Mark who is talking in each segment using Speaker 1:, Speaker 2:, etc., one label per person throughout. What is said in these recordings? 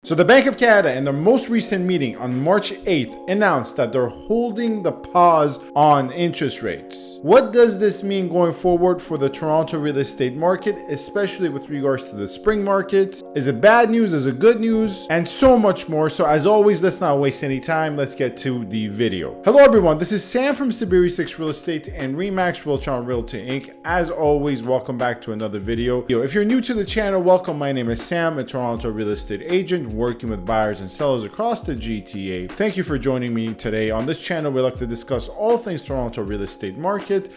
Speaker 1: So the Bank of Canada in their most recent meeting on March 8th announced that they're holding the pause on interest rates. What does this mean going forward for the Toronto real estate market, especially with regards to the spring market? Is it bad news? Is it good news? And so much more. So as always, let's not waste any time. Let's get to the video. Hello everyone, this is Sam from SaberiSixRealEstate and Remax Realtor Realty Inc. As always, welcome back to another video. If you're new to the channel, welcome. My name is Sam, a Toronto real estate agent working with buyers and sellers across the GTA. Thank you for joining me today. On this channel, we like to discuss all things Toronto real estate market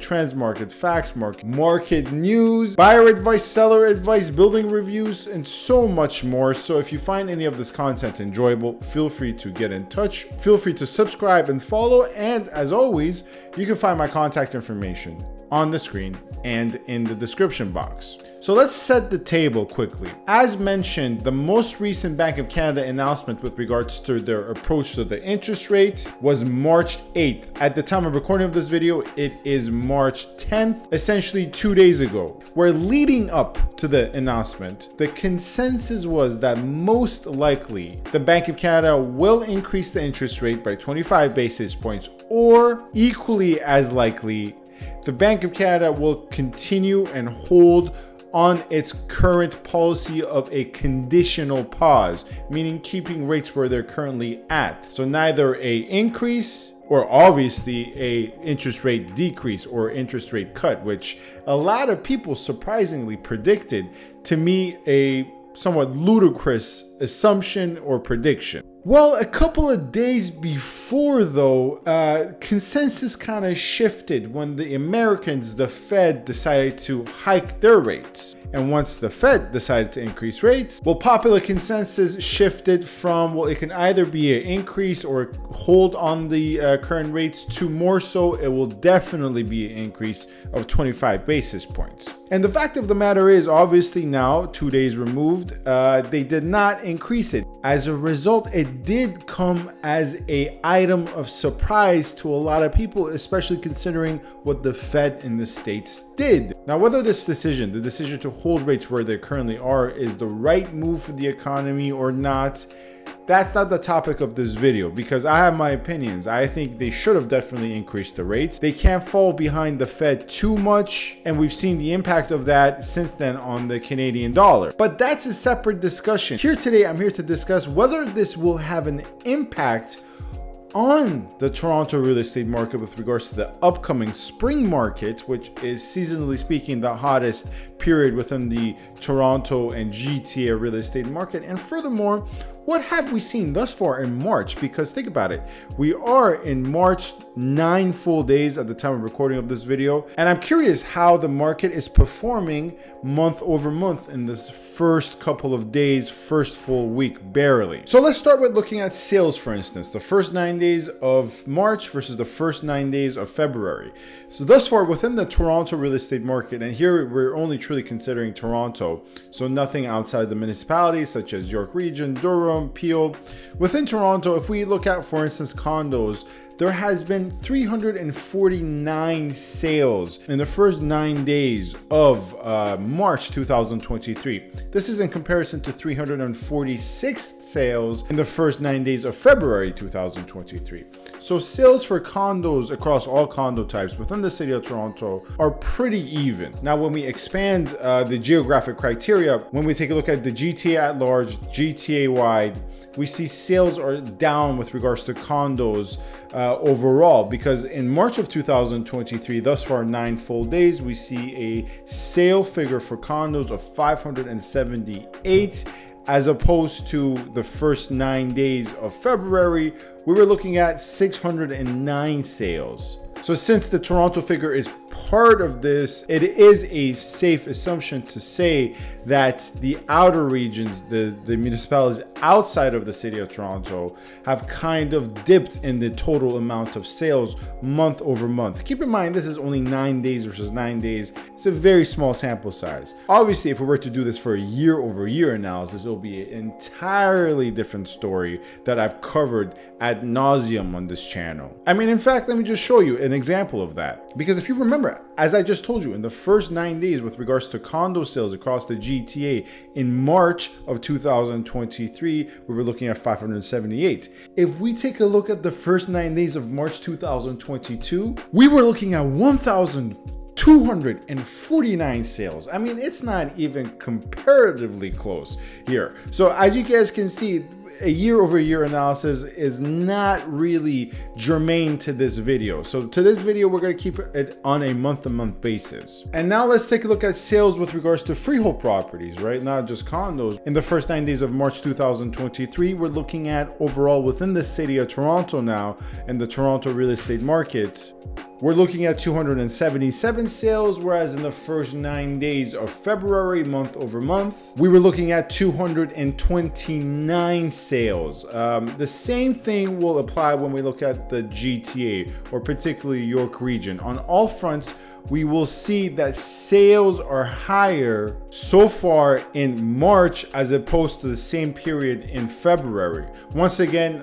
Speaker 1: trends, market facts, market news, buyer advice, seller advice, building reviews, and so much more. So if you find any of this content enjoyable, feel free to get in touch. Feel free to subscribe and follow. And as always, you can find my contact information on the screen and in the description box. So let's set the table quickly. As mentioned, the most recent Bank of Canada announcement with regards to their approach to the interest rate was March 8th. At the time of recording of this video, it is March 10th, essentially 2 days ago. Where leading up to the announcement, the consensus was that most likely the Bank of Canada will increase the interest rate by 25 basis points, or equally as likely, the Bank of Canada will continue and hold on its current policy of a conditional pause, meaning keeping rates where they're currently at. So neither a increase or obviously a interest rate decrease or interest rate cut, which a lot of people surprisingly predicted. To me, a somewhat ludicrous assumption or prediction. Well, a couple of days before though, consensus kind of shifted when the Americans, the Fed, decided to hike their rates. And once the Fed decided to increase rates, well, popular consensus shifted from, well, it can either be an increase or hold on the current rates, to more so it will definitely be an increase of 25 basis points. And the fact of the matter is, obviously now, 2 days removed, they did not increase it. As a result, it did come as an item of surprise to a lot of people, especially considering what the Fed in the States did. Now, whether this decision, the decision to hold rates where they currently are, is the right move for the economy or not, that's not the topic of this video, because I have my opinions. I think they should have definitely increased the rates. They can't fall behind the Fed too much, and we've seen the impact of that since then on the Canadian dollar. But that's a separate discussion. Here today, I'm here to discuss whether this will have an impact on the Toronto real estate market with regards to the upcoming spring market, which is seasonally speaking the hottest period within the Toronto and GTA real estate market. And furthermore, what have we seen thus far in March? Because think about it, we are in March, 9 full days at the time of recording of this video. And I'm curious how the market is performing month over month in this first couple of days, first full week, barely. So let's start with looking at sales, for instance, the first 9 days of March versus the first 9 days of February. So thus far within the Toronto real estate market, and here we're only truly considering Toronto, so nothing outside the municipalities such as York Region, Durham, Peel. Within Toronto, if we look at, for instance, condos, there has been 349 sales in the first 9 days of March 2023. This is in comparison to 346 sales in the first 9 days of February 2023. So sales for condos across all condo types within the city of Toronto are pretty even. Now, when we expand the geographic criteria, when we take a look at the GTA at large, GTA wide, we see sales are down with regards to condos overall, because in March of 2023, thus far 9 full days, we see a sale figure for condos of 578, as opposed to the first 9 days of February, we were looking at 609 sales. So since the Toronto figure is part of this, it is a safe assumption to say that the outer regions, the municipalities outside of the city of Toronto, have kind of dipped in the total amount of sales month over month. Keep in mind, this is only 9 days versus 9 days. It's a very small sample size. Obviously, if we were to do this for a year over year analysis, it'll be an entirely different story that I've covered ad nauseum on this channel. I mean, in fact, let me just show you an example of that. Because if you remember remember, as I just told you, in the first 9 days with regards to condo sales across the GTA in March of 2023, we were looking at 578. If we take a look at the first 9 days of March 2022, we were looking at 1,249 sales. I mean, it's not even comparatively close here. So as you guys can see, a year-over-year analysis is not really germane to this video. So to this video, we're going to keep it on a month-to-month basis. And now let's take a look at sales with regards to freehold properties, right? Not just condos. In the first 9 days of March 2023, we're looking at overall within the city of Toronto now, and the Toronto real estate market, we're looking at 277 sales, whereas in the first 9 days of February, month over month, we were looking at 229 sales. The same thing will apply when we look at the GTA, or particularly York region. On all fronts, we will see that sales are higher so far in March as opposed to the same period in February. Once again,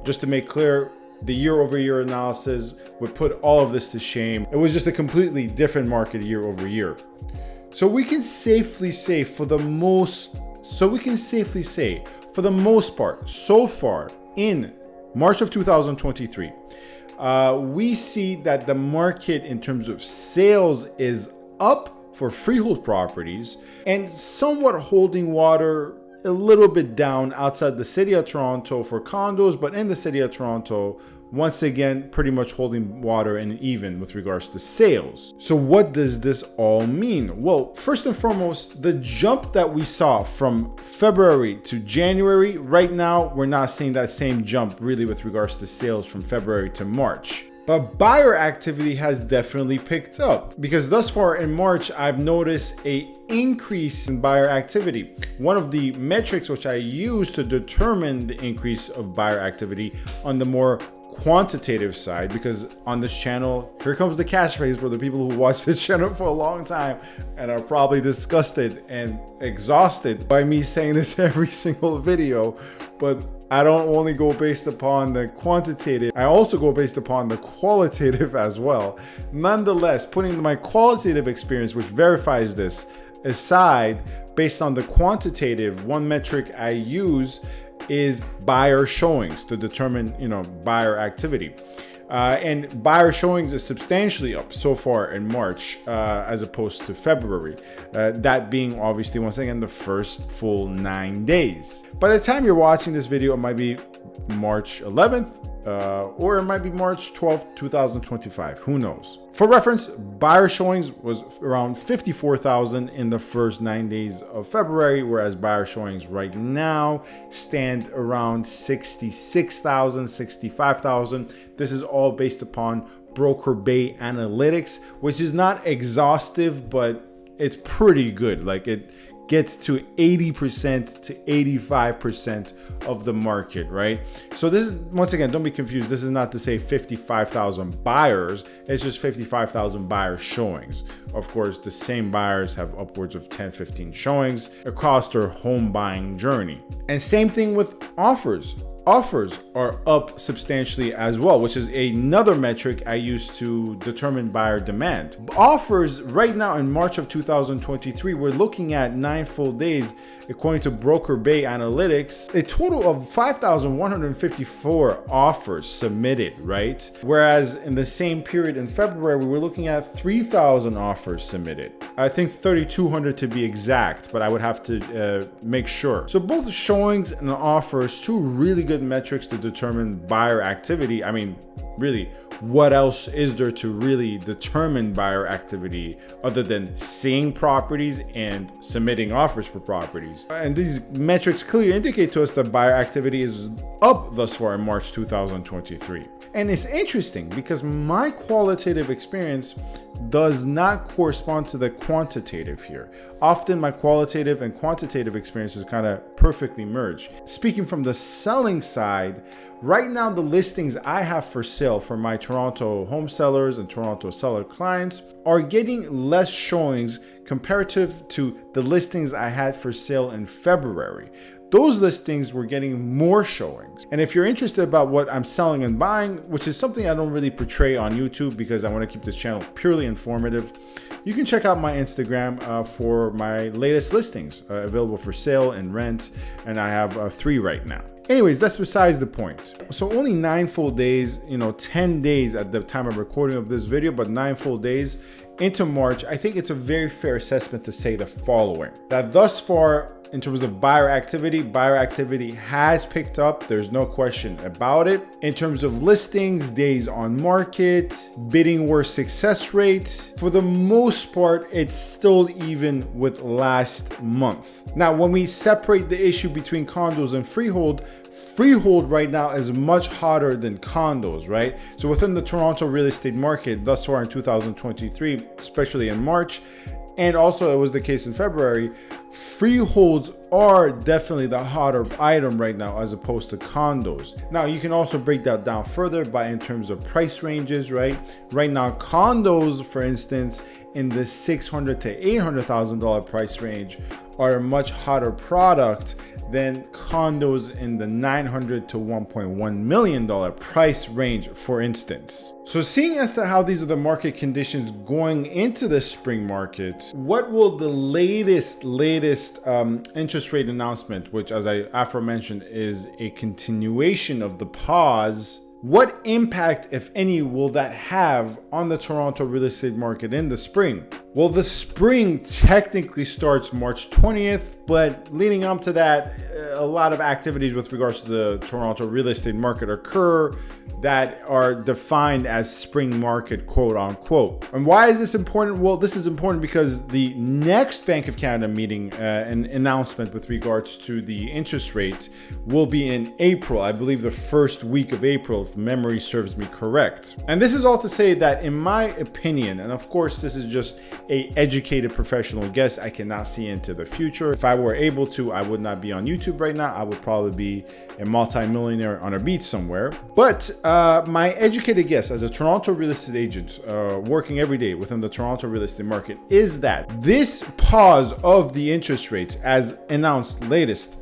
Speaker 1: just to make clear, the year-over-year analysis would put all of this to shame. It was just a completely different market year-over-year. So we can safely say for the most part, so far in March of 2023, we see that the market in terms of sales is up for freehold properties and somewhat holding water, a little bit down outside the city of Toronto for condos, but in the city of Toronto, once again, pretty much holding water and even with regards to sales. So what does this all mean? Well, first and foremost, the jump that we saw from February to January, right now, we're not seeing that same jump really with regards to sales from February to March. But buyer activity has definitely picked up, because thus far in March, I've noticed an increase in buyer activity. One of the metrics which I use to determine the increase of buyer activity on the more quantitative side, because on this channel, here comes the catchphrase for the people who watch this channel for a long time and are probably disgusted and exhausted by me saying this every single video, but I don't only go based upon the quantitative, I also go based upon the qualitative as well. Nonetheless, putting my qualitative experience, which verifies this, aside, based on the quantitative, one metric I use is buyer showings to determine, buyer activity. And buyer showings is substantially up so far in March as opposed to February. That being obviously, once again, the first full 9 days. By the time you're watching this video, it might be March 11th or it might be March 12th, 2025. Who knows? For reference, buyer showings was around 54,000 in the first 9 days of February, whereas buyer showings right now stand around 66,000, 65,000. This is all based upon Broker Bay analytics, which is not exhaustive, but it's pretty good. Like, it gets to 80% to 85% of the market, right? So this is, once again, don't be confused. This is not to say 55,000 buyers. It's just 55,000 buyer showings. Of course, the same buyers have upwards of 10, 15 showings across their home buying journey. And same thing with offers. Offers are up substantially as well, which is another metric I use to determine buyer demand. Offers right now in March of 2023, we're looking at 9 full days, according to Broker Bay Analytics, a total of 5,154 offers submitted, right? Whereas in the same period in February, we were looking at 3,000 offers submitted. I think 3,200 to be exact, but I would have to make sure. So both showings and offers, two really good metrics to determine buyer activity. I mean, really, what else is there to really determine buyer activity other than seeing properties and submitting offers for properties? And these metrics clearly indicate to us that buyer activity is up thus far in March 2023. And it's interesting because my qualitative experience does not correspond to the quantitative here. Often my qualitative and quantitative experiences kind of perfectly merge. Speaking from the selling side, right now the listings I have for sale for my Toronto home sellers and Toronto seller clients are getting less showings comparative to the listings I had for sale in February. those listings were getting more showings. And if you're interested about what I'm selling and buying, which is something I don't really portray on YouTube because I want to keep this channel purely informative, you can check out my Instagram for my latest listings available for sale and rent. And I have 3 right now. Anyways, that's besides the point. So only 9 full days, 10 days at the time of recording of this video, but 9 full days into March, I think it's a very fair assessment to say the following: that thus far, in terms of buyer activity has picked up. There's no question about it. In terms of listings, days on market, bidding war success rate, for the most part, it's still even with last month. Now, when we separate the issue between condos and freehold right now is much hotter than condos, right? So within the Toronto real estate market thus far in 2023, especially in March, and also it was the case in February, freeholds are definitely the hotter item right now as opposed to condos. Now you can also break that down further by in terms of price ranges, right? Right now condos, for instance, in the $600,000 to $800,000 price range are a much hotter product than condos in the $900,000 to $1.1 million price range, for instance. So seeing as to how these are the market conditions going into the spring market, what will the latest interest rate announcement, which as I aforementioned is a continuation of the pause, what impact, if any, will that have on the Toronto real estate market in the spring? Well, the spring technically starts March 20th, but leading up to that, a lot of activities with regards to the Toronto real estate market occur that are defined as spring market, quote unquote. And why is this important? Well, this is important because the next Bank of Canada meeting and announcement with regards to the interest rate will be in April. I believe the first week of April, if memory serves me correct. And this is all to say that in my opinion, and of course this is just a educated professional guess, I cannot see into the future. If I were able to, I would not be on YouTube right now. I would probably be a multi-millionaire on a beach somewhere. But my educated guess as a Toronto real estate agent working every day within the Toronto real estate market is that this pause of the interest rates as announced latest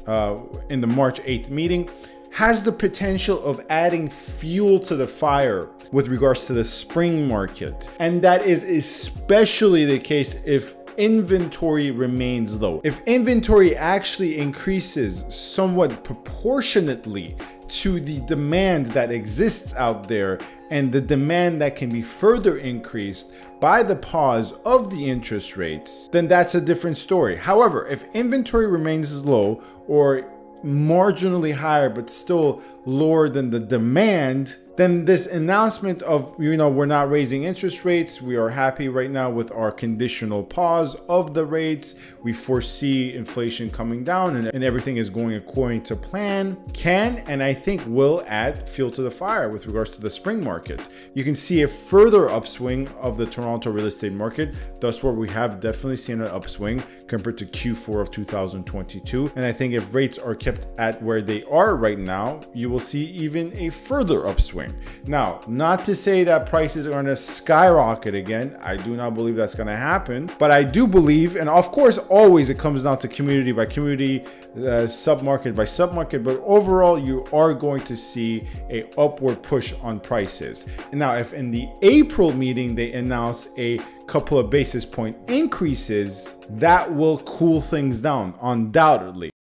Speaker 1: in the March 8th meeting has the potential of adding fuel to the fire with regards to the spring market. And that is especially the case if inventory remains low. If inventory actually increases somewhat proportionately to the demand that exists out there and the demand that can be further increased by the pause of the interest rates, then that's a different story. However, if inventory remains low or marginally higher but still lower than the demand, then this announcement of, we're not raising interest rates, we are happy right now with our conditional pause of the rates, we foresee inflation coming down and everything is going according to plan, can and I think will add fuel to the fire with regards to the spring market. You can see a further upswing of the Toronto real estate market. Thus where we have definitely seen an upswing compared to Q4 of 2022. And I think if rates are kept at where they are right now, you will see even a further upswing. Now, not to say that prices are going to skyrocket again. I do not believe that's going to happen, but I do believe, and of course, always it comes down to community by community, submarket by submarket, but overall, you are going to see a upward push on prices. And now, if in the April meeting, they announce a couple of basis point increases, that will cool things down undoubtedly.